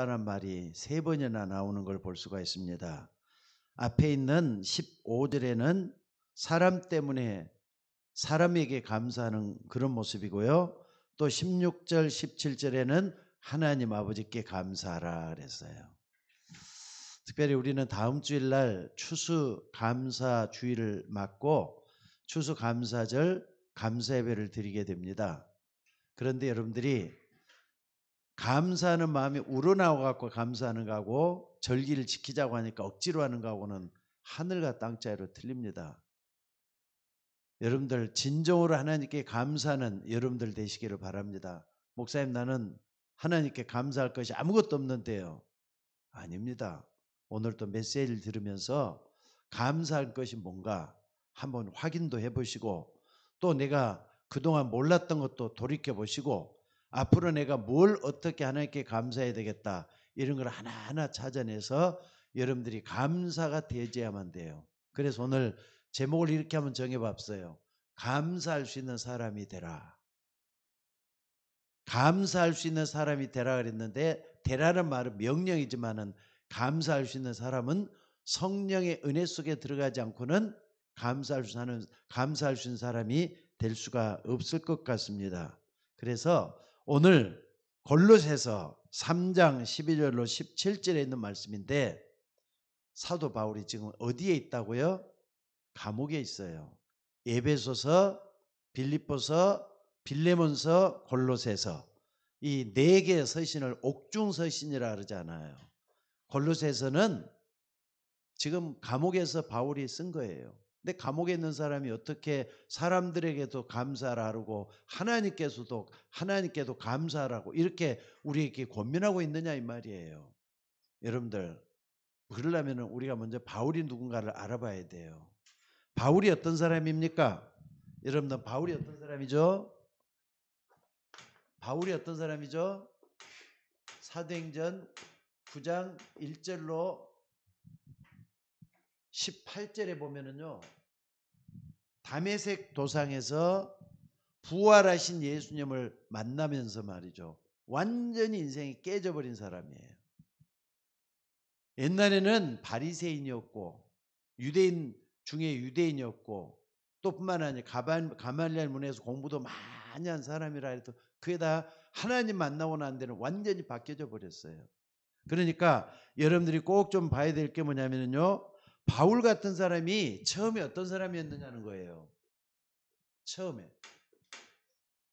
라는 말이 3번이나 나오는 걸 볼 수가 있습니다. 앞에 있는 15절에는 사람 때문에 사람에게 감사하는 그런 모습이고요. 또 16절, 17절에는 하나님 아버지께 감사하라 그랬어요. 특별히 우리는 다음 주일날 추수감사주일을 맞고 추수감사절 감사예배를 드리게 됩니다. 그런데 여러분들이 감사하는 마음이 우러나와 갖고 감사하는 거하고 절기를 지키자고 하니까 억지로 하는 거하고는 하늘과 땅 차이로 틀립니다. 여러분들 진정으로 하나님께 감사하는 여러분들 되시기를 바랍니다. 목사님, 나는 하나님께 감사할 것이 아무것도 없는데요. 아닙니다. 오늘 또 메시지를 들으면서 감사할 것이 뭔가 한번 확인도 해보시고, 또 내가 그동안 몰랐던 것도 돌이켜보시고, 앞으로 내가 뭘 어떻게 하나님께 감사해야 되겠다, 이런 걸 하나하나 찾아내서 여러분들이 감사가 되어야만 돼요. 그래서 오늘 제목을 이렇게 한번 정해봤어요. 감사할 수 있는 사람이 되라. 감사할 수 있는 사람이 되라 그랬는데, 되라는 말은 명령이지만은 감사할 수 있는 사람은 성령의 은혜 속에 들어가지 않고는 감사할 수 있는 사람이 될 수가 없을 것 같습니다. 그래서 오늘 골로새서 3장 12절로 17절에 있는 말씀인데, 사도 바울이 지금 어디에 있다고요? 감옥에 있어요. 에베소서, 빌립보서, 빌레몬서, 골로새서, 이 4개의 서신을 옥중서신이라 그러잖아요. 골로새서는 지금 감옥에서 바울이 쓴 거예요. 근데 감옥에 있는 사람이 어떻게 사람들에게도 감사하라고 하나님께도 감사하라고 이렇게 우리에게 권면하고 있느냐 이 말이에요. 여러분들, 그러려면 우리가 먼저 바울이 누군가를 알아봐야 돼요. 바울이 어떤 사람입니까? 여러분들, 바울이 어떤 사람이죠? 바울이 어떤 사람이죠? 사도행전 9장 1절로 18절에 보면은요, 다메섹 도상에서 부활하신 예수님을 만나면서 말이죠, 완전히 인생이 깨져버린 사람이에요. 옛날에는 바리새인이었고 유대인 중에 유대인이었고, 또 뿐만 아니라 가말리엘 문에서 공부도 많이 한 사람이라 해도 그게 다 하나님 만나고 난 데는 완전히 바뀌어져 버렸어요. 그러니까 여러분들이 꼭 좀 봐야 될 게 뭐냐면요, 바울 같은 사람이 처음에 어떤 사람이었느냐는 거예요.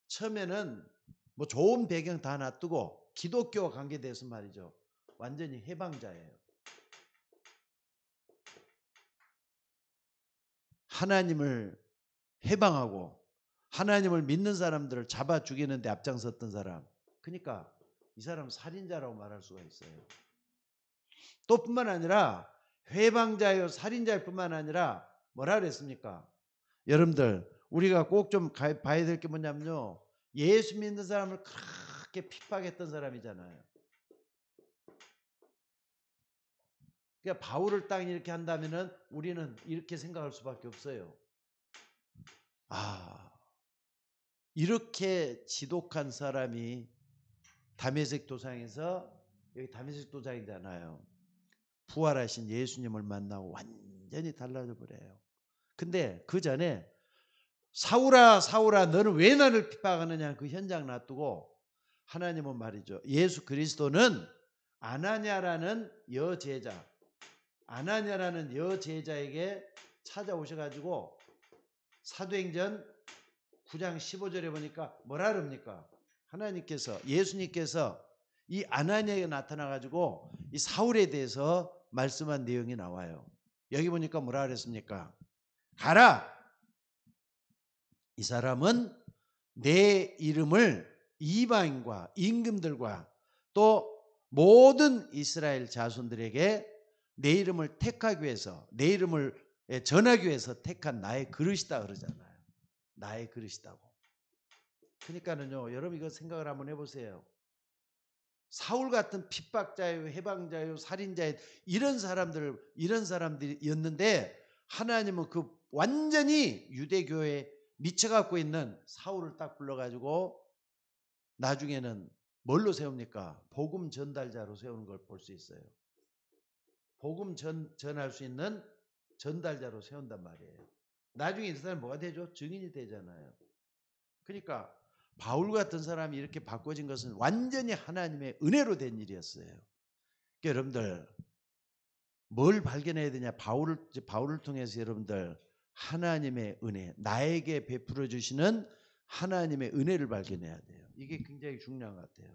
처음에는 뭐 좋은 배경 다 놔두고 기독교와 관계돼서 말이죠, 완전히 해방자예요. 하나님을 해방하고 하나님을 믿는 사람들을 잡아 죽이는 데 앞장섰던 사람. 그러니까 이 사람 살인자라고 말할 수가 있어요. 또 뿐만 아니라 회방자요 살인자일 뿐만 아니라 뭐라 그랬습니까? 여러분들, 우리가 꼭 좀 봐야 될 게 뭐냐면요, 예수 믿는 사람을 그렇게 핍박했던 사람이잖아요. 그러니까 바울을 딱 이렇게 한다면은 우리는 이렇게 생각할 수밖에 없어요. 이렇게 지독한 사람이 다메섹 도상에서, 여기 다메섹 도상이잖아요, 부활하신 예수님을 만나고 완전히 달라져 버려요. 근데 그 전에 사울아 사울아 너는 왜 나를 핍박하느냐, 그 현장 놔두고 하나님은 말이죠, 예수 그리스도는 아나냐라는 여제자에게 찾아오셔가지고 사도행전 9장 15절에 보니까 뭐라 그럽니까? 예수님께서 이 아나니아에게 나타나가지고 이 사울에 대해서 말씀한 내용이 나와요. 여기 보니까 뭐라 그랬습니까? 가라! 이 사람은 내 이름을 이방인과 임금들과 또 모든 이스라엘 자손들에게 내 이름을 택하기 위해서, 내 이름을 전하기 위해서 택한 나의 그릇이다 그러잖아요. 나의 그릇이다고. 그러니까는요, 여러분 이거 생각을 한번 해보세요. 사울 같은 핍박자요, 해방자요, 살인자요, 이런 사람들이었는데 하나님은 그 완전히 유대교에 미쳐갖고 있는 사울을 딱 불러가지고 나중에는 뭘로 세웁니까? 복음 전달자로 세우는 걸 볼 수 있어요. 복음 전할 수 있는 전달자로 세운단 말이에요. 나중에 이 사람이 뭐가 되죠? 증인이 되잖아요. 그러니까 바울 같은 사람이 이렇게 바꿔진 것은 완전히 하나님의 은혜로 된 일이었어요. 그러니까 여러분들 뭘 발견해야 되냐? 바울을 통해서 여러분들 하나님의 은혜, 나에게 베풀어 주시는 하나님의 은혜를 발견해야 돼요. 이게 굉장히 중요한 것 같아요.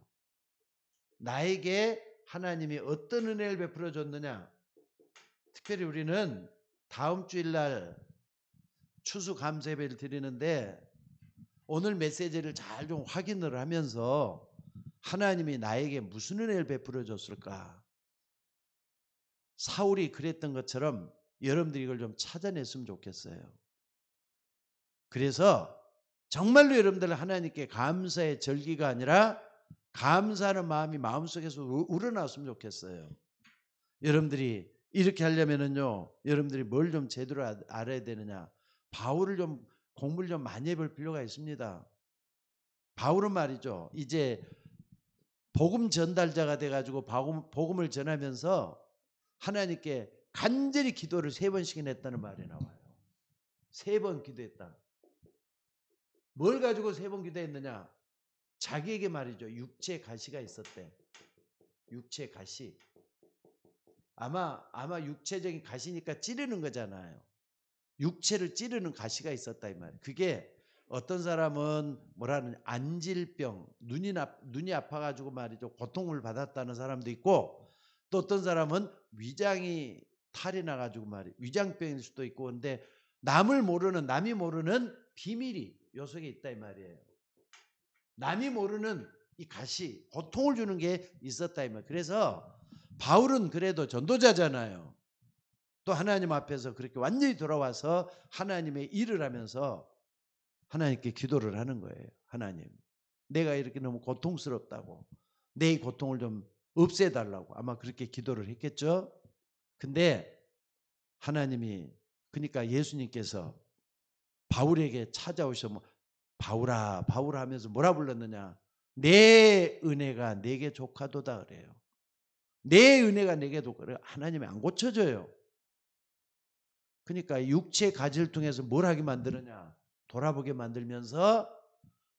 나에게 하나님이 어떤 은혜를 베풀어 줬느냐? 특별히 우리는 다음 주일날 추수감사예배를 드리는데 오늘 메시지를 잘 좀 확인을 하면서 하나님이 나에게 무슨 은혜를 베풀어 줬을까? 사울이 그랬던 것처럼 여러분들이 이걸 좀 찾아냈으면 좋겠어요. 그래서 정말로 여러분들 하나님께 감사의 절기가 아니라 감사하는 마음이 마음속에서 우러나왔으면 좋겠어요. 여러분들이 이렇게 하려면은요, 여러분들이 뭘 좀 제대로 알아야 되느냐? 바울을 좀 공부를 좀 많이 해볼 필요가 있습니다. 바울은 말이죠, 이제 복음 전달자가 돼가지고 복음을 전하면서 하나님께 간절히 기도를 3번씩이나 했다는 말이 나와요. 3번 기도했다. 뭘 가지고 3번 기도했느냐? 자기에게 말이죠, 육체 가시가 있었대. 육체 가시. 아마 육체적인 가시니까 찌르는 거잖아요. 육체를 찌르는 가시가 있었다 이 말이에요. 그게 어떤 사람은 뭐라는 안질병, 눈이 아파가지고 말이죠, 고통을 받았다는 사람도 있고, 또 어떤 사람은 위장이 탈이 나가지고 말이에요, 위장병일 수도 있고, 근데 남이 모르는 비밀이 요 속에 있다 이 말이에요. 남이 모르는 이 가시, 고통을 주는 게 있었다 이 말이에요. 그래서 바울은 그래도 전도자잖아요. 또 하나님 앞에서 그렇게 완전히 돌아와서 하나님의 일을 하면서 하나님께 기도를 하는 거예요. 하나님, 내가 이렇게 너무 고통스럽다고, 내 이 고통을 좀 없애달라고 아마 그렇게 기도를 했겠죠. 근데 하나님이, 그러니까 예수님께서 바울에게 찾아오셔서 바울아 바울아 하면서 뭐라 불렀느냐? 내 은혜가 내게 족하도다 그래요. 내 은혜가 내게 족하도다. 하나님이 안 고쳐져요. 그러니까 육체 가지를 통해서 뭘 하게 만드느냐? 돌아보게 만들면서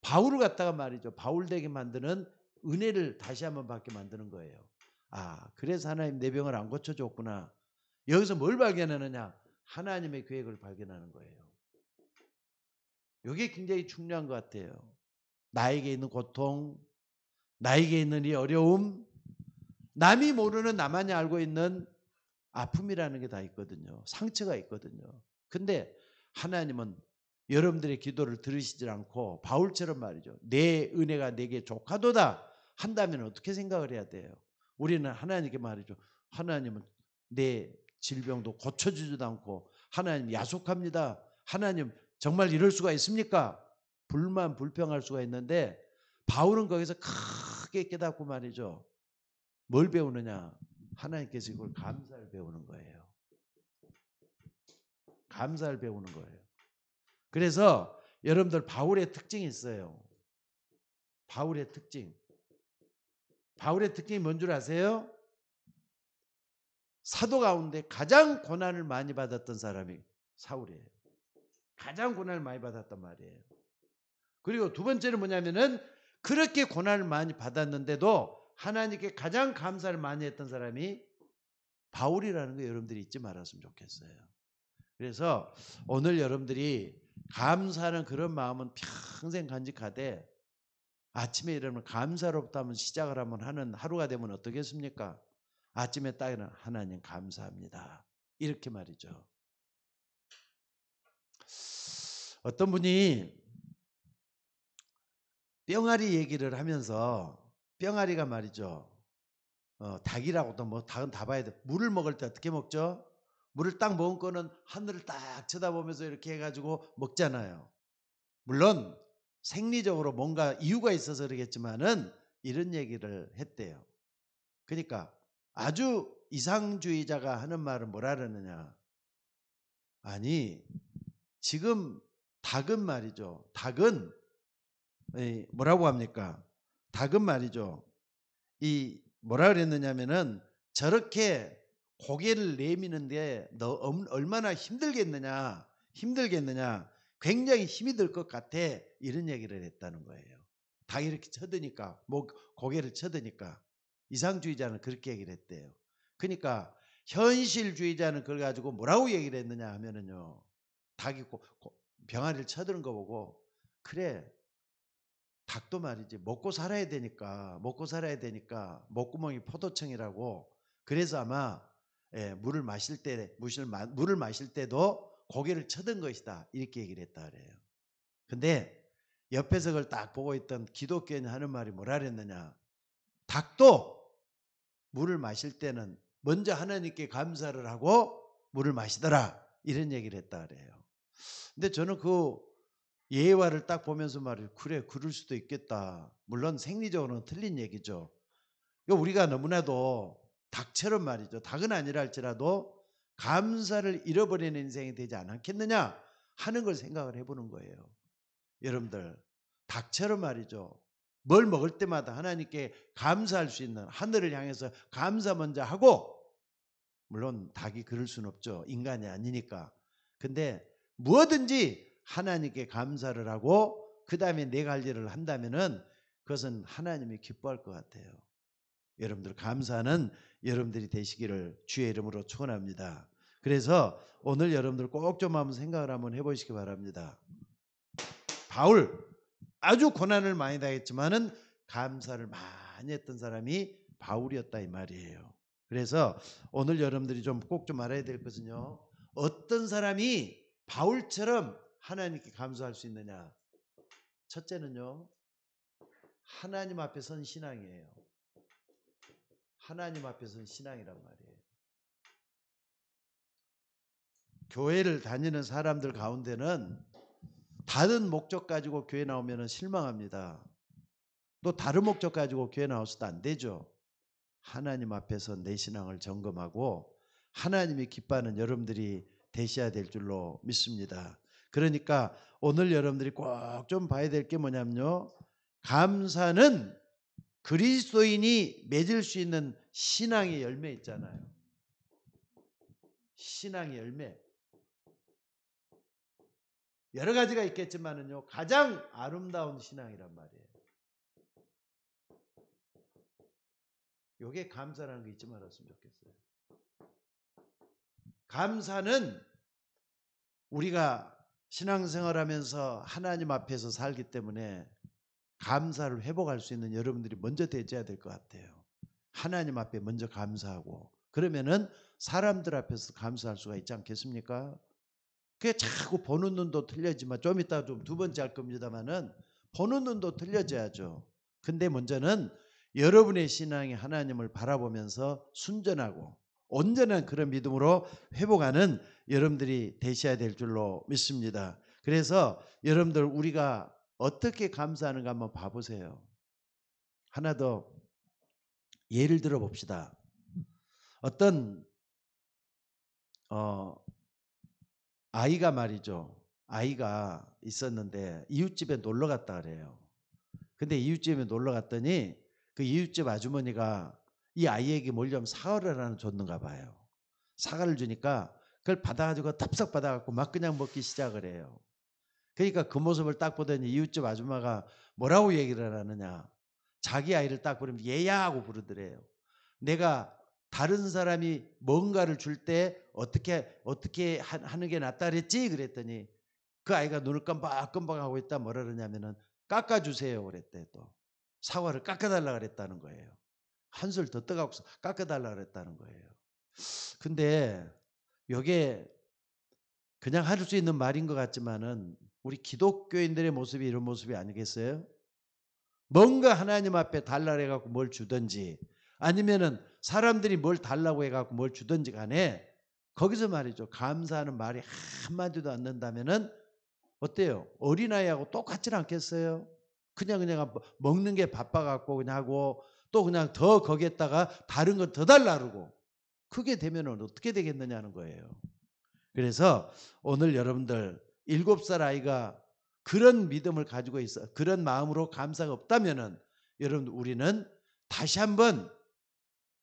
바울을 갖다가 말이죠, 바울 되게 만드는 은혜를 다시 한번 받게 만드는 거예요. 아, 그래서 하나님 내 병을 안 고쳐줬구나. 여기서 뭘 발견하느냐? 하나님의 계획을 발견하는 거예요. 이게 굉장히 중요한 것 같아요. 나에게 있는 고통, 나에게 있는 이 어려움, 남이 모르는 나만이 알고 있는 아픔이라는 게 다 있거든요. 상처가 있거든요. 근데 하나님은 여러분들의 기도를 들으시질 않고 바울처럼 말이죠, 내 은혜가 내게 족하도다 한다면 어떻게 생각을 해야 돼요? 우리는 하나님께 말이죠, 하나님은 내 질병도 고쳐주지도 않고 하나님 야속합니다. 하나님 정말 이럴 수가 있습니까? 불평할 수가 있는데 바울은 거기서 크게 깨닫고 말이죠, 뭘 배우느냐? 하나님께서 이걸 감사를 배우는 거예요. 감사를 배우는 거예요. 그래서 여러분들 바울의 특징이 있어요. 바울의 특징. 바울의 특징이 뭔 줄 아세요? 사도 가운데 가장 고난을 많이 받았던 사람이 사울이에요. 가장 고난을 많이 받았단 말이에요. 그리고 두 번째는 뭐냐면은 그렇게 고난을 많이 받았는데도 하나님께 가장 감사를 많이 했던 사람이 바울이라는 거 여러분들이 잊지 말았으면 좋겠어요. 그래서 오늘 여러분들이 감사하는 그런 마음은 평생 간직하되 아침에 일어나면 감사로부터 한번 시작을 한번 하는 하루가 되면 어떻겠습니까? 아침에 딱 일어나 하나님 감사합니다. 이렇게 말이죠. 어떤 분이 뿅아리 얘기를 하면서 뿅아리가 말이죠, 닭이라고, 또 뭐 닭은 다 봐야 돼. 물을 먹을 때 어떻게 먹죠? 물을 딱 먹은 거는 하늘을 딱 쳐다보면서 이렇게 해가지고 먹잖아요. 물론 생리적으로 뭔가 이유가 있어서 그러겠지만은 이런 얘기를 했대요. 그러니까 아주 이상주의자가 하는 말은 뭐라 그러느냐? 아니, 지금 닭은 말이죠, 닭은 뭐라고 합니까? 닭은 말이죠. 이 뭐라 그랬느냐면은 저렇게 고개를 내미는데 너 얼마나 힘들겠느냐. 굉장히 힘이 들 것 같아. 이런 얘기를 했다는 거예요. 닭이 이렇게 쳐드니까 고개를 쳐드니까 이상주의자는 그렇게 얘기를 했대요. 그러니까 현실주의자는 그걸 가지고 뭐라고 얘기를 했느냐 하면은요. 닭이 병아리를 쳐드는 거 보고 그래 닭도 말이지 먹고 살아야 되니까 목구멍이 포도청이라고 그래서 아마 물을 마실 때도 고개를 쳐든 것이다 이렇게 얘기를 했다 그래요. 근데 옆에서 그걸 딱 보고 있던 기독교인이 하는 말이 뭐라 그랬느냐. 닭도 물을 마실 때는 먼저 하나님께 감사를 하고 물을 마시더라 이런 얘기를 했다 그래요. 근데 저는 그 예화를 딱 보면서 말이에요. 그래 그럴 수도 있겠다. 물론 생리적으로는 틀린 얘기죠. 우리가 너무나도 닭처럼 말이죠. 닭은 아니라 할지라도 감사를 잃어버리는 인생이 되지 않겠느냐 하는 걸 생각을 해보는 거예요. 여러분들 닭처럼 말이죠. 뭘 먹을 때마다 하나님께 감사할 수 있는 하늘을 향해서 감사 먼저 하고 물론 닭이 그럴 수는 없죠. 인간이 아니니까. 근데 무엇든지 하나님께 감사를 하고 그 다음에 내가 할 일을 한다면은 그것은 하나님이 기뻐할 것 같아요. 여러분들 감사하는 여러분들이 되시기를 주의 이름으로 축원합니다. 그래서 오늘 여러분들 꼭 좀 한번 생각을 한번 해보시기 바랍니다. 바울 아주 고난을 많이 당했지만은 감사를 많이 했던 사람이 바울이었다 이 말이에요. 그래서 오늘 여러분들이 꼭 좀 알아야 될 것은요. 어떤 사람이 바울처럼 하나님께 감사할 수 있느냐. 첫째는요. 하나님 앞에 선 신앙이에요. 하나님 앞에 선 신앙이란 말이에요. 교회를 다니는 사람들 가운데는 다른 목적 가지고 교회 나오면 실망합니다. 또 다른 목적 가지고 교회 나와서도 안 되죠. 하나님 앞에서 내 신앙을 점검하고 하나님이 기뻐하는 여러분들이 되셔야 될 줄로 믿습니다. 그러니까 오늘 여러분들이 꼭 좀 봐야 될 게 뭐냐면요. 감사는 그리스도인이 맺을 수 있는 신앙의 열매 있잖아요. 신앙의 열매. 여러 가지가 있겠지만은요. 가장 아름다운 신앙이란 말이에요. 요게 감사라는 거 잊지 말았으면 좋겠어요. 감사는 우리가 신앙생활하면서 하나님 앞에서 살기 때문에 감사를 회복할 수 있는 여러분들이 먼저 되셔야 될 것 같아요. 하나님 앞에 먼저 감사하고 그러면은 사람들 앞에서 감사할 수가 있지 않겠습니까? 그게 자꾸 보는 눈도 틀려지만 좀 이따 좀 두 번째 할 겁니다만은 보는 눈도 틀려져야죠. 근데 먼저는 여러분의 신앙이 하나님을 바라보면서 순전하고 온전한 그런 믿음으로 회복하는 여러분들이 되셔야 될 줄로 믿습니다. 그래서 여러분들 우리가 어떻게 감사하는가 한번 봐보세요. 하나 더 예를 들어 봅시다. 어떤 아이가 말이죠. 아이가 있었는데 이웃집에 놀러 갔다 그래요. 근데 이웃집에 놀러 갔더니 그 이웃집 아주머니가 이 아이에게 뭘 좀 사과를 하나 줬는가 봐요. 사과를 주니까 그걸 받아가지고 탑석 받아갖고 막 그냥 먹기 시작을 해요. 그러니까 그 모습을 딱 보더니 이웃집 아줌마가 뭐라고 얘기를 하느냐. 자기 아이를 딱 부르면 얘야 하고 부르더래요. 내가 다른 사람이 뭔가를 줄 때 어떻게 하는 게 낫다 그랬지? 그랬더니 그 아이가 눈을 깜빡깜빡하고 있다 뭐라 그러냐면은 깎아주세요 그랬대. 또 사과를 깎아달라 그랬다는 거예요. 한술 더 떠갖고 깎아달라 그랬다는 거예요. 근데 이게 그냥 할 수 있는 말인 것 같지만은 우리 기독교인들의 모습이 이런 모습이 아니겠어요? 뭔가 하나님 앞에 달라고 해갖고 뭘 주든지 아니면은 사람들이 뭘 달라고 해갖고 뭘 주든지 간에 거기서 말이죠. 감사하는 말이 한마디도 안 는다면은 어때요? 어린아이하고 똑같지는 않겠어요? 그냥 먹는 게 바빠갖고 그냥 하고 또 그냥 더 거기에다가 다른 거 더 달라 그러고 그게 되면은 어떻게 되겠느냐는 거예요. 그래서 오늘 여러분들 7살 아이가 그런 믿음을 가지고 있어 그런 마음으로 감사가 없다면은 여러분 우리는 다시 한번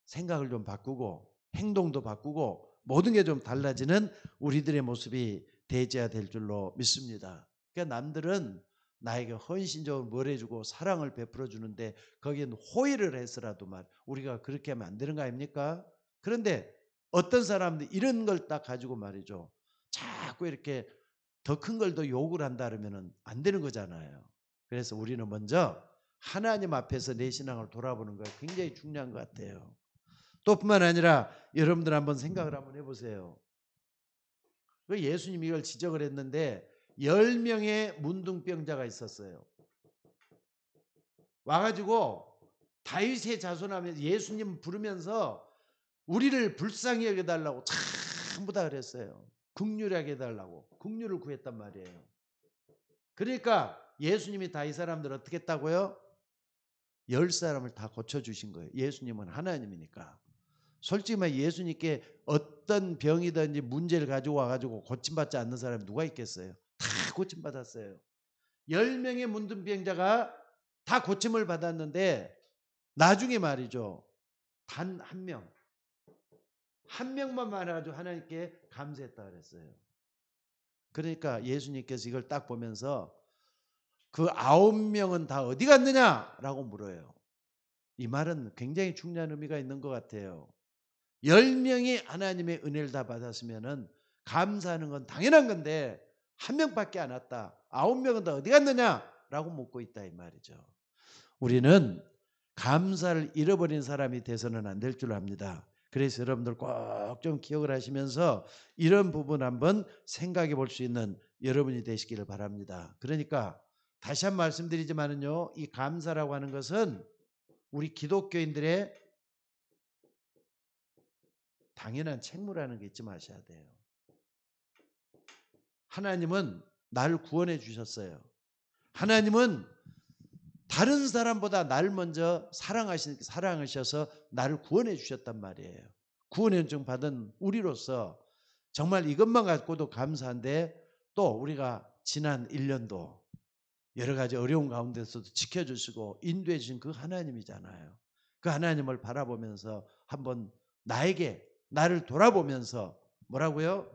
생각을 좀 바꾸고 행동도 바꾸고 모든 게 좀 달라지는 우리들의 모습이 되어야 될 줄로 믿습니다. 그러니까 남들은 나에게 헌신적으로 뭘 해주고 사랑을 베풀어 주는데 거기엔 호의를 해서라도 우리가 그렇게 하면 안 되는 거 아닙니까? 그런데 어떤 사람들이 이런 걸 딱 가지고 말이죠. 자꾸 이렇게 더 큰 걸 더 요구를 한다 그러면 안 되는 거잖아요. 그래서 우리는 먼저 하나님 앞에서 내 신앙을 돌아보는 거 굉장히 중요한 것 같아요. 또 뿐만 아니라 여러분들 한번 생각을 한번 해보세요. 예수님이 이걸 지적을 했는데 10명의 문둥병자가 있었어요. 와가지고 다윗의 자손하면서 예수님 부르면서 우리를 불쌍히 여겨달라고 전부 다 그랬어요. 긍휼하게 해달라고 긍휼을 구했단 말이에요. 그러니까 예수님이 다 이 사람들 어떻게 했다고요? 10사람을 다 고쳐주신 거예요. 예수님은 하나님이니까. 솔직히 말 예수님께 어떤 병이든지 문제를 가지고 와가지고 고침받지 않는 사람이 누가 있겠어요? 다 고침받았어요. 10명의 문둥병자가 다 고침을 받았는데 나중에 말이죠. 단 한 명만 말해가지고 하나님께 감사했다 그랬어요. 그러니까 예수님께서 이걸 딱 보면서 그 9명은 다 어디 갔느냐라고 물어요. 이 말은 굉장히 중요한 의미가 있는 것 같아요. 10명이 하나님의 은혜를 다 받았으면 감사하는 건 당연한 건데 한 명밖에 안 왔다. 9명은 다 어디 갔느냐라고 묻고 있다 이 말이죠. 우리는 감사를 잃어버린 사람이 돼서는 안 될 줄 압니다. 그래서 여러분들 꼭 좀 기억을 하시면서 이런 부분 한번 생각해 볼 수 있는 여러분이 되시기를 바랍니다. 그러니까 다시 한 번 말씀드리지만은요, 이 감사라고 하는 것은 우리 기독교인들의 당연한 책무라는 게 잊지 마셔야 돼요. 하나님은 나를 구원해 주셨어요. 하나님은 다른 사람보다 나를 먼저 사랑하셔서 나를 구원해 주셨단 말이에요. 구원 인정 받은 우리로서 정말 이것만 갖고도 감사한데 또 우리가 지난 1년도 여러 가지 어려운 가운데서도 지켜주시고 인도해 주신 그 하나님이잖아요. 그 하나님을 바라보면서 한번 나를 돌아보면서 뭐라고요?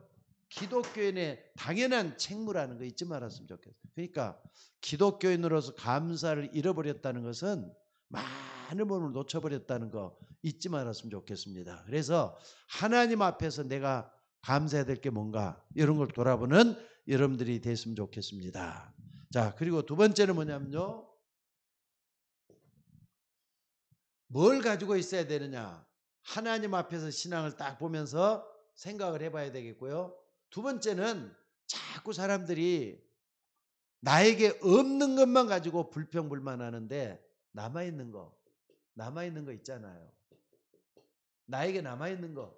기독교인의 당연한 책무라는 거 잊지 말았으면 좋겠어요. 그러니까 기독교인으로서 감사를 잃어버렸다는 것은 많은 부분을 놓쳐버렸다는 거 잊지 말았으면 좋겠습니다. 그래서 하나님 앞에서 내가 감사해야 될 게 뭔가 이런 걸 돌아보는 여러분들이 됐으면 좋겠습니다. 자, 그리고 두 번째는 뭐냐면요. 뭘 가지고 있어야 되느냐? 하나님 앞에서 신앙을 딱 보면서 생각을 해봐야 되겠고요. 두 번째는 자꾸 사람들이 나에게 없는 것만 가지고 불평불만하는데 남아있는 거 있잖아요. 나에게 남아있는 거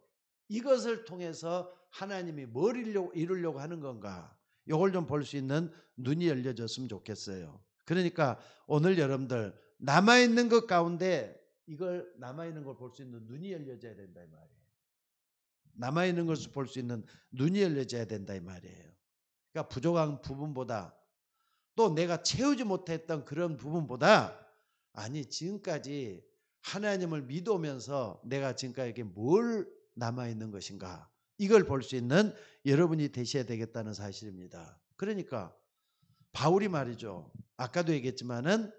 이것을 통해서 하나님이 뭘 이루려고 하는 건가? 이걸 좀 볼 수 있는 눈이 열려졌으면 좋겠어요. 그러니까 오늘 여러분들 남아있는 것 가운데 이걸 남아있는 걸 볼 수 있는 눈이 열려져야 된다 이 말이에요. 남아있는 것을 볼 수 있는 눈이 열려져야 된다 이 말이에요. 그러니까 부족한 부분보다 또 내가 채우지 못했던 그런 부분보다 아니 지금까지 하나님을 믿으면서 내가 지금까지 뭘 남아있는 것인가 이걸 볼 수 있는 여러분이 되셔야 되겠다는 사실입니다. 그러니까 바울이 말이죠. 아까도 얘기했지만은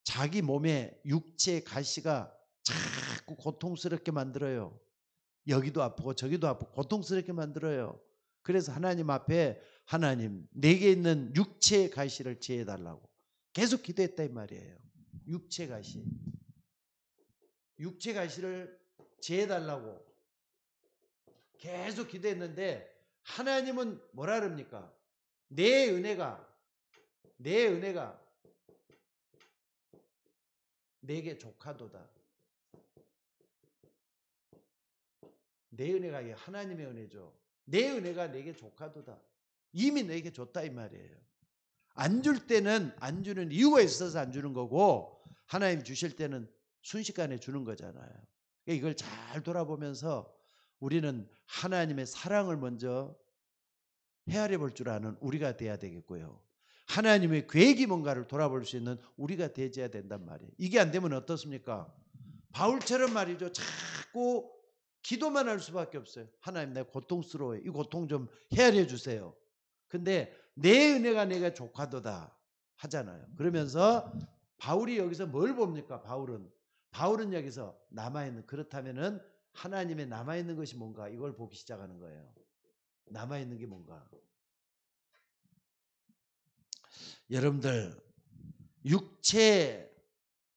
자기 몸에 육체의 가시가 자꾸 고통스럽게 만들어요. 여기도 아프고 저기도 아프고 고통스럽게 만들어요. 그래서 하나님 앞에 하나님 내게 있는 육체의 가시를 제해달라고 계속 기도했다 이 말이에요. 육체 가시를 제해달라고 계속 기도했는데 하나님은 뭐라 그럽니까? 내 은혜가 내게 족하도다. 내 은혜가 하나님의 은혜죠. 내 은혜가 내게 족하도다. 이미 내게 줬다 이 말이에요. 안 줄 때는 안 주는 이유가 있어서 안 주는 거고 하나님 주실 때는 순식간에 주는 거잖아요. 이걸 잘 돌아보면서 우리는 하나님의 사랑을 먼저 헤아려 볼 줄 아는 우리가 돼야 되겠고요. 하나님의 계획이 뭔가를 돌아볼 수 있는 우리가 되어야 된단 말이에요. 이게 안 되면 어떻습니까? 바울처럼 말이죠. 자꾸 기도만 할 수밖에 없어요. 하나님 내가 고통스러워요. 이 고통 좀 헤아려 주세요. 근데 내 은혜가 내가 족하도다 하잖아요. 그러면서 바울이 여기서 뭘 봅니까? 바울은 여기서 남아있는, 그렇다면은 하나님의 남아있는 것이 뭔가 이걸 보기 시작하는 거예요. 남아있는 게 뭔가. 여러분들 육체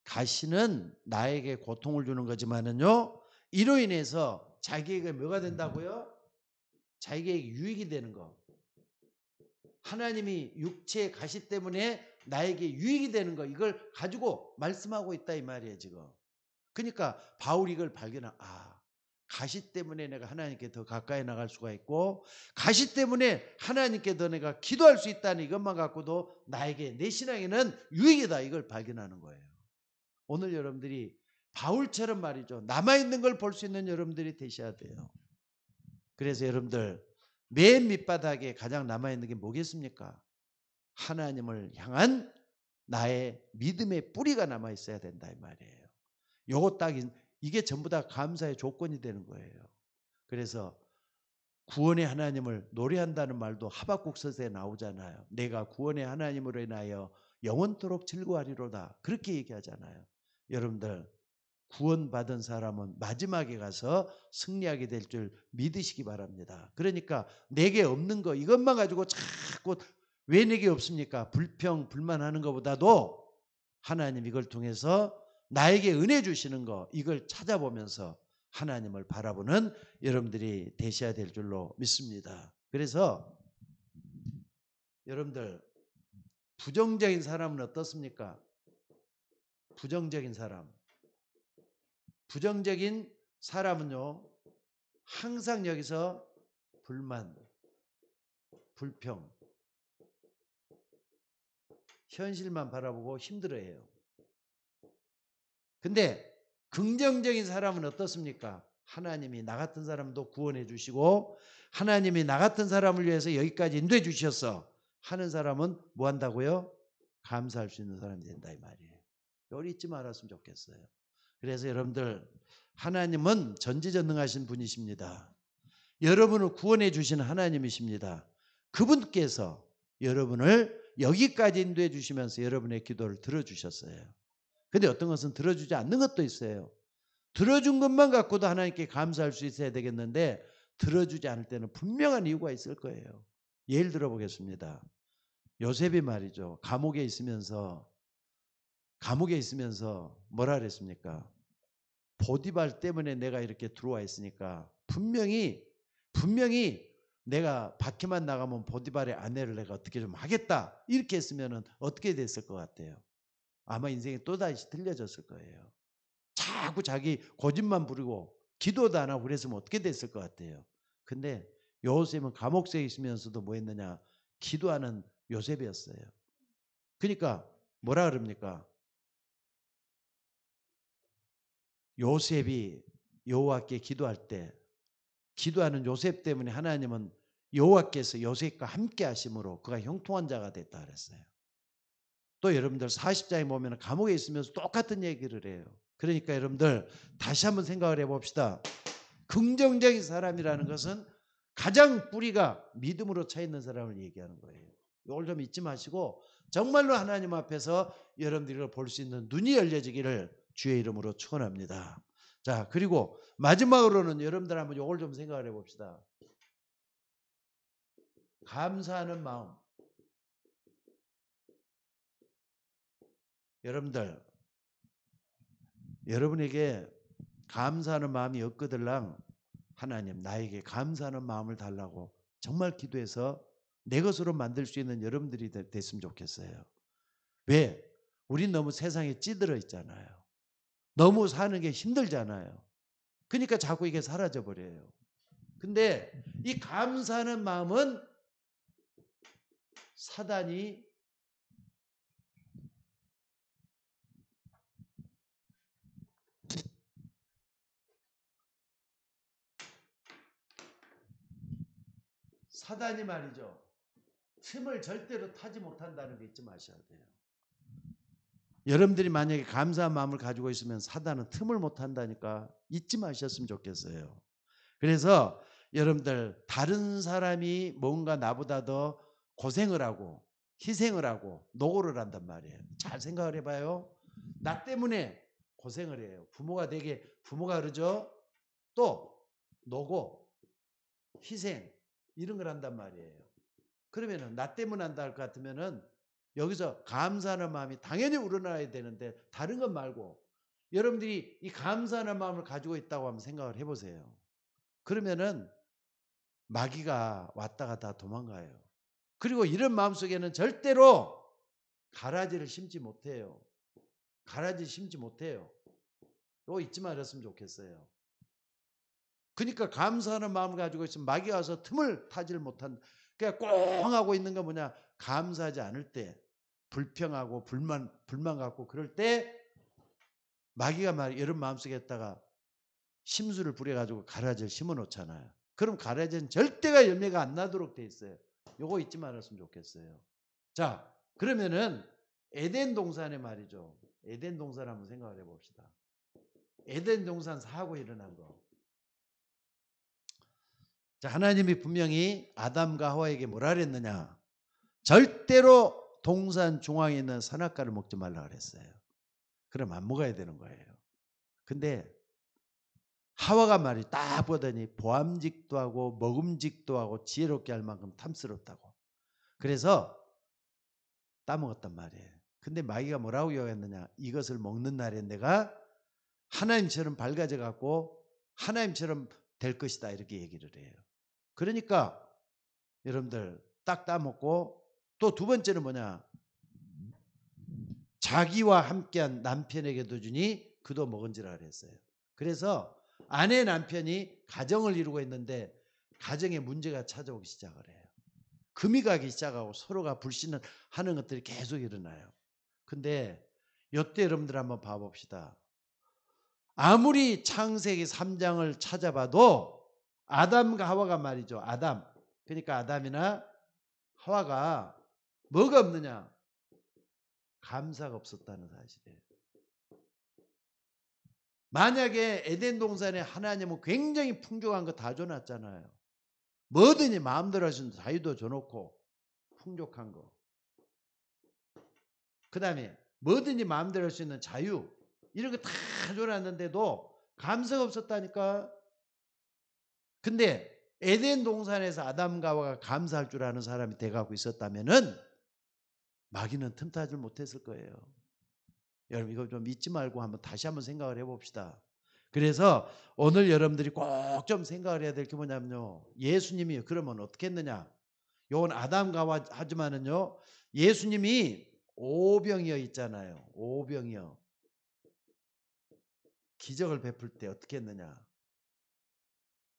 가시는 나에게 고통을 주는 거지만은요, 이로 인해서 자기에게 뭐가 된다고요? 자기에게 유익이 되는 거. 하나님이 육체의 가시 때문에 나에게 유익이 되는 거, 이걸 가지고 말씀하고 있다 이 말이에요 지금. 그러니까 바울이 이걸 가시 때문에 내가 하나님께 더 가까이 나갈 수가 있고, 가시 때문에 하나님께 더 내가 기도할 수 있다는 이것만 갖고도 나에게, 내 신앙에는 유익이다, 이걸 발견하는 거예요. 오늘 여러분들이 바울처럼 말이죠, 남아있는 걸 볼 수 있는 여러분들이 되셔야 돼요. 그래서 여러분들 맨 밑바닥에 가장 남아있는 게 뭐겠습니까? 하나님을 향한 나의 믿음의 뿌리가 남아있어야 된다 이 말이에요. 요거 딱, 이게 전부 다 감사의 조건이 되는 거예요. 그래서 구원의 하나님을 노래한다는 말도 하박국서에 나오잖아요. 내가 구원의 하나님으로 인하여 영원토록 즐거워하리로다, 그렇게 얘기하잖아요. 여러분들 구원받은 사람은 마지막에 가서 승리하게 될 줄 믿으시기 바랍니다. 그러니까 내게 없는 거 이것만 가지고 자꾸 왜 내게 없습니까? 불평 불만하는 것보다도 하나님 이걸 통해서 나에게 은혜 주시는 거, 이걸 찾아보면서 하나님을 바라보는 여러분들이 되셔야 될 줄로 믿습니다. 그래서 여러분들 부정적인 사람은 어떻습니까? 부정적인 사람은요, 항상 여기서 불만, 불평, 현실만 바라보고 힘들어해요. 근데 긍정적인 사람은 어떻습니까? 하나님이 나 같은 사람도 구원해 주시고, 하나님이 나 같은 사람을 위해서 여기까지 인도해 주셨어 하는 사람은 뭐 한다고요? 감사할 수 있는 사람이 된다 이 말이에요. 요리 잊지 말았으면 좋겠어요. 그래서 여러분들 하나님은 전지전능하신 분이십니다. 여러분을 구원해 주신 하나님이십니다. 그분께서 여러분을 여기까지 인도해 주시면서 여러분의 기도를 들어주셨어요. 근데 어떤 것은 들어주지 않는 것도 있어요. 들어준 것만 갖고도 하나님께 감사할 수 있어야 되겠는데, 들어주지 않을 때는 분명한 이유가 있을 거예요. 예를 들어 보겠습니다. 요셉이 말이죠, 감옥에 있으면서 뭐라 그랬습니까? 보디발 때문에 내가 이렇게 들어와 있으니까 분명히 내가 밖에만 나가면 보디발의 아내를 내가 어떻게 좀 하겠다, 이렇게 했으면 어떻게 됐을 것 같아요? 아마 인생이 또다시 틀려졌을 거예요. 자꾸 자기 고집만 부리고 기도도 안 하고 그랬으면 어떻게 됐을 것 같아요? 근데 요셉은 감옥에 있으면서도 뭐 했느냐? 기도하는 요셉이었어요. 그러니까 뭐라 그럽니까? 요셉이 여호와께 기도할 때, 기도하는 요셉 때문에 하나님은 여호와께서 요셉과 함께 하심으로 그가 형통한 자가 됐다 그랬어요. 또 여러분들 40장에 보면 감옥에 있으면서 똑같은 얘기를 해요. 그러니까 여러분들 다시 한번 생각을 해봅시다. 긍정적인 사람이라는 것은 가장 뿌리가 믿음으로 차 있는 사람을 얘기하는 거예요. 이걸 좀 잊지 마시고 정말로 하나님 앞에서 여러분들이 볼 수 있는 눈이 열려지기를 주의 이름으로 축원합니다. 자, 그리고 마지막으로는 여러분들 한번 이걸 좀 생각을 해봅시다. 감사하는 마음. 여러분들, 여러분에게 감사하는 마음이 없거들랑 하나님 나에게 감사하는 마음을 달라고 정말 기도해서 내 것으로 만들 수 있는 여러분들이 됐으면 좋겠어요. 왜? 우린 너무 세상에 찌들어 있잖아요. 너무 사는 게 힘들잖아요. 그러니까 자꾸 이게 사라져 버려요. 근데 이 감사하는 마음은 사단이 말이죠, 틈을 절대로 타지 못한다는 거 잊지 마셔야 돼요. 여러분들이 만약에 감사한 마음을 가지고 있으면 사단은 틈을 못 한다니까 잊지 마셨으면 좋겠어요. 그래서 여러분들 다른 사람이 뭔가 나보다 더 고생을 하고 희생을 하고 노고를 한단 말이에요. 잘 생각을 해봐요. 나 때문에 고생을 해요. 부모가 그러죠. 또 노고, 희생 이런 걸 한단 말이에요. 그러면은 나 때문에 한다 할 것 같으면은 여기서 감사하는 마음이 당연히 우러나야 되는데 다른 것 말고 여러분들이 이 감사하는 마음을 가지고 있다고 한번 생각을 해보세요. 그러면은 마귀가 왔다가 다 도망가요. 그리고 이런 마음속에는 절대로 가라지를 심지 못해요. 가라지 심지 못해요. 이거 잊지 말았으면 좋겠어요. 그러니까 감사하는 마음을 가지고 있으면 마귀가 와서 틈을 타지를 못한, 그러니까 꽁 하고 있는 건 뭐냐, 감사하지 않을 때 불평하고 불만 갖고 그럴 때 마귀가 여러분 마음속에다가 심수를 부려가지고 가라지를 심어 놓잖아요. 그럼 가라지는 절대가 열매가 안 나도록 돼 있어요. 요거 잊지 말았으면 좋겠어요. 자, 그러면은 에덴 동산의 말이죠. 에덴 동산 한번 생각을 해봅시다. 에덴 동산 사고 일어난 거. 자, 하나님이 분명히 아담과 하와에게 뭐라 그랬느냐? 절대로 동산 중앙에 있는 선악과를 먹지 말라 그랬어요. 그럼 안 먹어야 되는 거예요. 근데 하와가 말이 딱 보더니 보암직도 하고 먹음직도 하고 지혜롭게 할 만큼 탐스럽다고. 그래서 따먹었단 말이에요. 근데 마귀가 뭐라고 이야기했느냐? 이것을 먹는 날에 내가 하나님처럼 밝아져 갖고 하나님처럼 될 것이다 이렇게 얘기를 해요. 그러니까 여러분들 딱 따먹고 또 두 번째는 뭐냐? 자기와 함께한 남편에게도 주니 그도 먹은지라 그랬어요. 그래서 아내 남편이 가정을 이루고 있는데 가정에 문제가 찾아오기 시작을 해요. 금이 가기 시작하고 서로가 불신을 하는 것들이 계속 일어나요. 근데 이때 여러분들 한번 봐봅시다. 아무리 창세기 3장을 찾아봐도 아담과 하와가 말이죠. 그러니까 아담이나 하와가 뭐가 없느냐? 감사가 없었다는 사실이에요. 만약에 에덴 동산에 하나님은 굉장히 풍족한 거 다 줘놨잖아요. 뭐든지 마음대로 할 수 있는 자유도 줘놓고 풍족한 거. 그 다음에 뭐든지 마음대로 할 수 있는 자유 이런 거 다 줘놨는데도 감사가 없었다니까. 근데 에덴 동산에서 아담과 하와가 감사할 줄 아는 사람이 돼가고 있었다면은 마귀는 틈타질 못했을 거예요. 여러분 이거 좀 잊지 말고 다시 한번 생각을 해봅시다. 그래서 오늘 여러분들이 꼭 좀 생각을 해야 될 게 뭐냐면요. 예수님이 그러면 어떻게 했느냐. 요건 아담과 하와 하지만은요. 예수님이 오병이어 있잖아요. 오병이어. 기적을 베풀 때 어떻게 했느냐.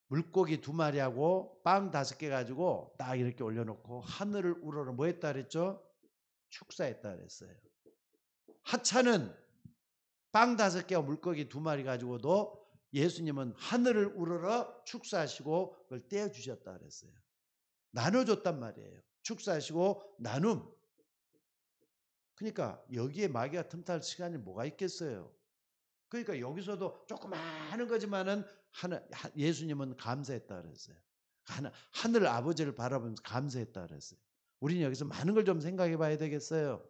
물고기 2마리하고 빵 5개 가지고 딱 이렇게 올려놓고 하늘을 우러러 뭐 했다 그랬죠? 축사했다 그랬어요. 하찮은 빵 5개와 물고기 2마리 가지고도 예수님은 하늘을 우러러 축사하시고 그걸 떼어주셨다 그랬어요. 나눠줬단 말이에요. 축사하시고 나눔. 그러니까 여기에 마귀가 틈탈 시간이 뭐가 있겠어요. 그러니까 여기서도 조그마한 거지만은 예수님은 감사했다 그랬어요. 하늘 아버지를 바라보면서 감사했다 그랬어요. 우리는 여기서 많은 걸 좀 생각해 봐야 되겠어요.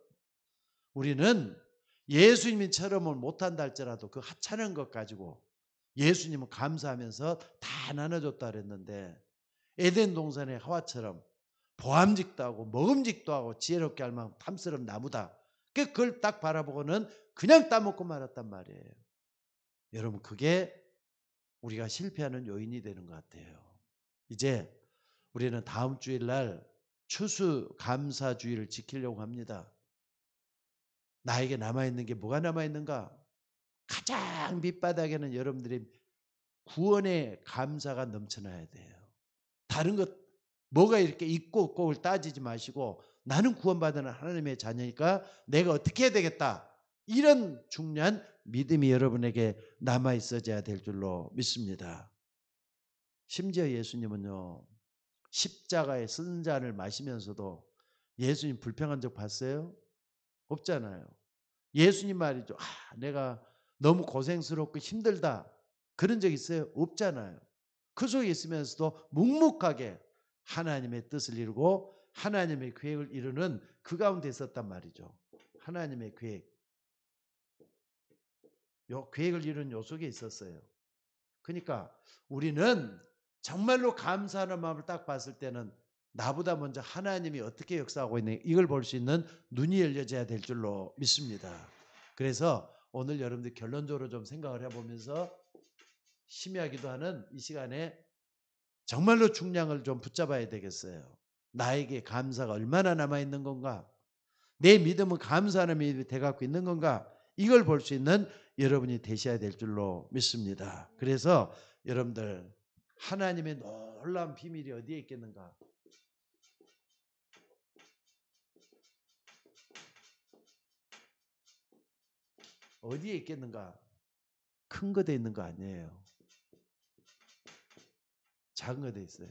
우리는 예수님처럼은 못한다 할지라도 그 하찮은 것 가지고 예수님은 감사하면서 다 나눠줬다 그랬는데 에덴 동산의 하와처럼 보암직도 하고 먹음직도 하고 지혜롭게 할 만큼 탐스러운 나무다. 그걸 딱 바라보고는 그냥 따먹고 말았단 말이에요. 여러분 그게 우리가 실패하는 요인이 되는 것 같아요. 이제 우리는 다음 주일날 추수감사주의를 지키려고 합니다. 나에게 남아있는 게 뭐가 남아있는가? 가장 밑바닥에는 여러분들이 구원의 감사가 넘쳐나야 돼요. 다른 것 뭐가 이렇게 있고 없고를 따지지 마시고 나는 구원받은 하나님의 자녀니까 내가 어떻게 해야 되겠다. 이런 중요한 믿음이 여러분에게 남아있어야 될 줄로 믿습니다. 심지어 예수님은요. 십자가의 쓴 잔을 마시면서도 예수님 불평한 적 봤어요? 없잖아요. 예수님 말이죠. 내가 너무 고생스럽고 힘들다. 그런 적 있어요? 없잖아요. 그 속에 있으면서도 묵묵하게 하나님의 뜻을 이루고 하나님의 계획을 이루는 그 가운데 있었단 말이죠. 하나님의 계획. 계획을 이루는 요 속에 있었어요. 그러니까 우리는 정말로 감사하는 마음을 딱 봤을 때는 나보다 먼저 하나님이 어떻게 역사하고 있는 이걸 볼 수 있는 눈이 열려져야 될 줄로 믿습니다. 그래서 오늘 여러분들 결론적으로 좀 생각을 해보면서 심야기도 하는 이 시간에 정말로 중량을 좀 붙잡아야 되겠어요. 나에게 감사가 얼마나 남아있는 건가? 내 믿음은 감사하는 믿음이 돼갖고 있는 건가? 이걸 볼 수 있는 여러분이 되셔야 될 줄로 믿습니다. 그래서 여러분들 하나님의 놀라운 비밀이 어디에 있겠는가? 어디에 있겠는가? 큰 것에 있는 거 아니에요. 작은 것에 있어요.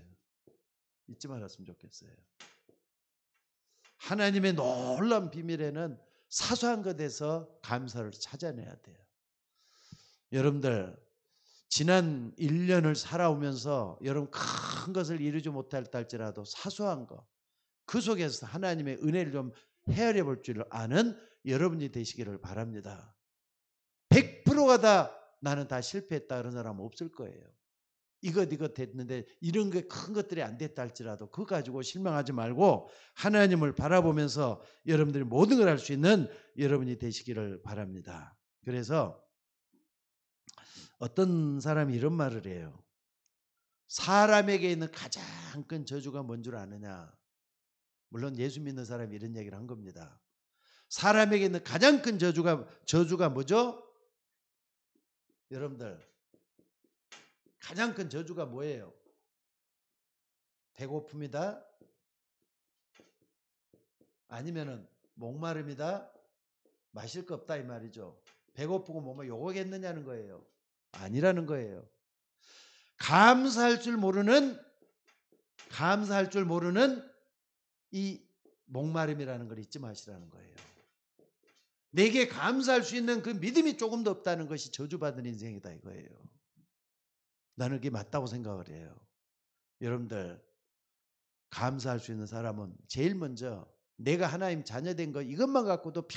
잊지 말았으면 좋겠어요. 하나님의 놀라운 비밀에는 사소한 것에서 감사를 찾아내야 돼요. 여러분들 지난 1년을 살아오면서 여러분 큰 것을 이루지 못할다 할지라도 사소한 것, 그 속에서 하나님의 은혜를 좀 헤아려 볼 줄 아는 여러분이 되시기를 바랍니다. 100%가 다 나는 다 실패했다 그런 사람은 없을 거예요. 이것 됐는데 이런 게 큰 것들이 안 됐다 할지라도 그거 가지고 실망하지 말고 하나님을 바라보면서 여러분들이 모든 걸 할 수 있는 여러분이 되시기를 바랍니다. 그래서 어떤 사람이 이런 말을 해요. 사람에게 있는 가장 큰 저주가 뭔 줄 아느냐? 물론 예수 믿는 사람이 이런 얘기를 한 겁니다. 사람에게 있는 가장 큰 저주가 뭐죠? 여러분들 가장 큰 저주가 뭐예요? 배고픔이다? 아니면은 목마름이다? 마실 거 없다 이 말이죠. 배고프고 목마르 요거겠느냐는 거예요. 아니라는 거예요. 감사할 줄 모르는 이 목마름이라는 걸 잊지 마시라는 거예요. 내게 감사할 수 있는 그 믿음이 조금도 없다는 것이 저주받은 인생이다 이거예요. 나는 그게 맞다고 생각을 해요. 여러분들 감사할 수 있는 사람은 제일 먼저 내가 하나님 자녀된 거 이것만 갖고도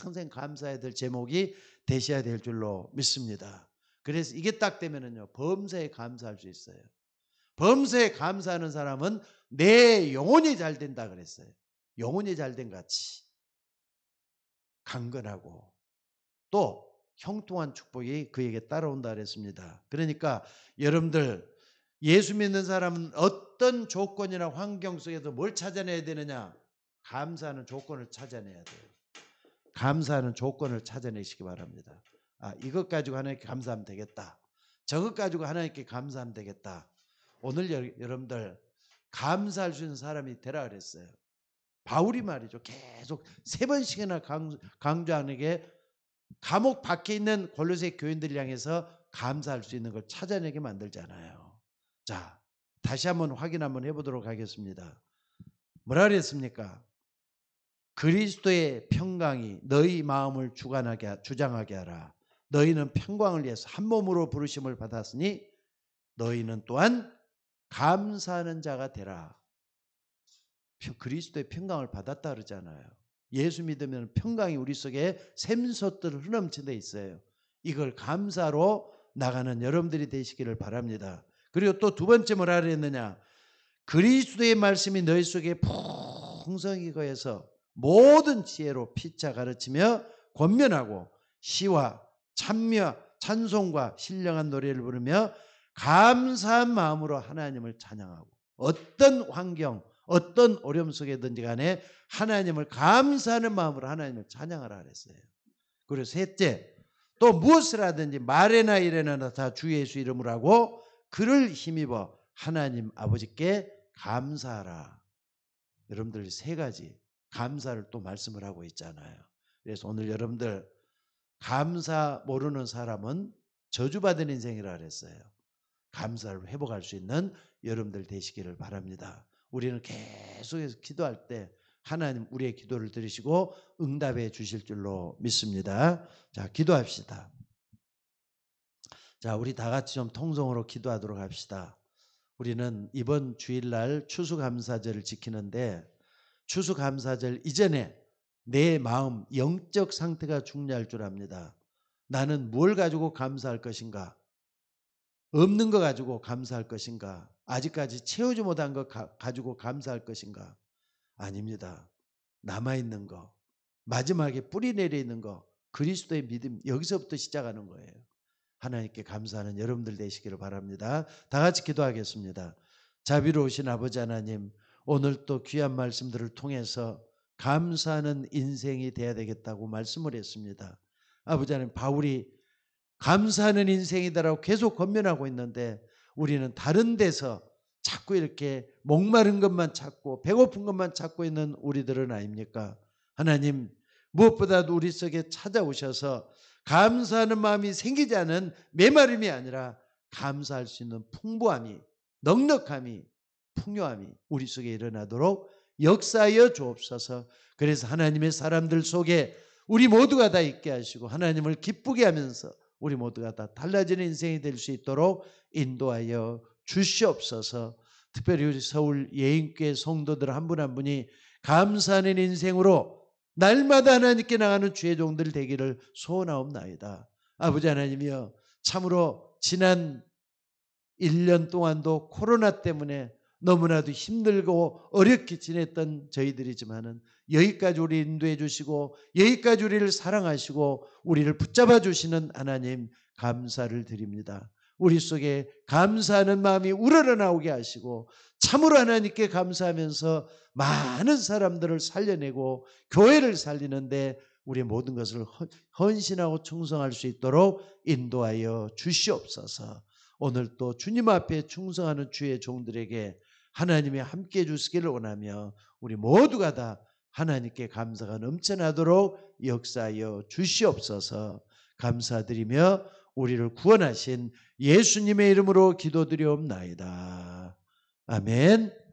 평생 감사해야 될 제목이 되셔야 될 줄로 믿습니다. 그래서 이게 딱 되면은요 범사에 감사할 수 있어요. 범사에 감사하는 사람은 내 영혼이 잘 된다 그랬어요. 영혼이 잘된 같이 강건하고 또 형통한 축복이 그에게 따라온다 그랬습니다. 그러니까 여러분들 예수 믿는 사람은 어떤 조건이나 환경 속에서 뭘 찾아내야 되느냐? 감사하는 조건을 찾아내야 돼요. 감사하는 조건을 찾아내시기 바랍니다. 이것 가지고 하나님께 감사하면 되겠다. 저것 가지고 하나님께 감사하면 되겠다. 오늘 여러분들 감사할 수 있는 사람이 되라 그랬어요. 바울이 말이죠. 계속 3번씩이나 강조하는 게 감옥 밖에 있는 골로새 교인들 향해서 감사할 수 있는 걸 찾아내게 만들잖아요. 자, 다시 한번 확인 한번 해보도록 하겠습니다. 뭐라 그랬습니까? 그리스도의 평강이 너희 마음을 주장하게 하라. 너희는 평강을 위해서 한 몸으로 부르심을 받았으니 너희는 또한 감사하는 자가 되라. 그리스도의 평강을 받았다 그러잖아요. 예수 믿으면 평강이 우리 속에 샘솟듯 흐름치돼 있어요. 이걸 감사로 나가는 여러분들이 되시기를 바랍니다. 그리고 또 두 번째 뭐라 그랬느냐? 그리스도의 말씀이 너희 속에 풍성히 거해서 모든 지혜로 피차 가르치며 권면하고 시와 찬송과 신령한 노래를 부르며 감사한 마음으로 하나님을 찬양하고 어떤 환경 어떤 어려움 속에든지 간에 하나님을 감사하는 마음으로 하나님을 찬양하라 그랬어요. 그리고 셋째, 또 무엇을 하든지 말에나 일에나 다 주 예수 이름으로 하고 그를 힘입어 하나님 아버지께 감사하라. 여러분들 3가지 감사를 또 말씀을 하고 있잖아요. 그래서 오늘 여러분들 감사 모르는 사람은 저주받은 인생이라 그랬어요. 감사를 회복할 수 있는 여러분들 되시기를 바랍니다. 우리는 계속해서 기도할 때 하나님 우리의 기도를 들으시고 응답해 주실 줄로 믿습니다. 자, 기도합시다. 자, 우리 다 같이 좀 통성으로 기도하도록 합시다. 우리는 이번 주일날 추수감사절을 지키는데 추수감사절 이전에 내 마음 영적 상태가 중요할 줄 압니다. 나는 뭘 가지고 감사할 것인가? 없는 거 가지고 감사할 것인가? 아직까지 채우지 못한 거 가지고 감사할 것인가? 아닙니다. 남아있는 거, 마지막에 뿌리 내려 있는 거, 그리스도의 믿음, 여기서부터 시작하는 거예요. 하나님께 감사하는 여러분들 되시기를 바랍니다. 다 같이 기도하겠습니다. 자비로우신 아버지 하나님, 오늘 또 귀한 말씀들을 통해서 감사하는 인생이 돼야 되겠다고 말씀을 했습니다. 아버지 하나님, 바울이 감사하는 인생이다라고 계속 권면하고 있는데 우리는 다른 데서 자꾸 이렇게 목마른 것만 찾고 배고픈 것만 찾고 있는 우리들은 아닙니까? 하나님, 무엇보다도 우리 속에 찾아오셔서 감사하는 마음이 생기지 않은 메마름이 아니라 감사할 수 있는 풍부함이, 넉넉함이, 풍요함이 우리 속에 일어나도록 역사하여 주옵소서. 그래서 하나님의 사람들 속에 우리 모두가 다 있게 하시고 하나님을 기쁘게 하면서 우리 모두가 다 달라지는 인생이 될 수 있도록 인도하여 주시옵소서. 특별히 우리 서울 예인교회 성도들 한 분 한 분이 감사하는 인생으로 날마다 하나님께 나가는 주의 종들 되기를 소원하옵나이다. 아버지 하나님이여, 참으로 지난 1년 동안도 코로나 때문에 너무나도 힘들고 어렵게 지냈던 저희들이지만은 여기까지 우리 인도해 주시고 여기까지 우리를 사랑하시고 우리를 붙잡아 주시는 하나님 감사를 드립니다. 우리 속에 감사하는 마음이 우러러나오게 하시고 참으로 하나님께 감사하면서 많은 사람들을 살려내고 교회를 살리는데 우리의 모든 것을 헌신하고 충성할 수 있도록 인도하여 주시옵소서. 오늘 또 주님 앞에 충성하는 주의 종들에게 하나님이 함께해 주시기를 원하며 우리 모두가 다 하나님께 감사가 넘쳐나도록 역사하여 주시옵소서. 감사드리며 우리를 구원하신 예수님의 이름으로 기도드리옵나이다. 아멘.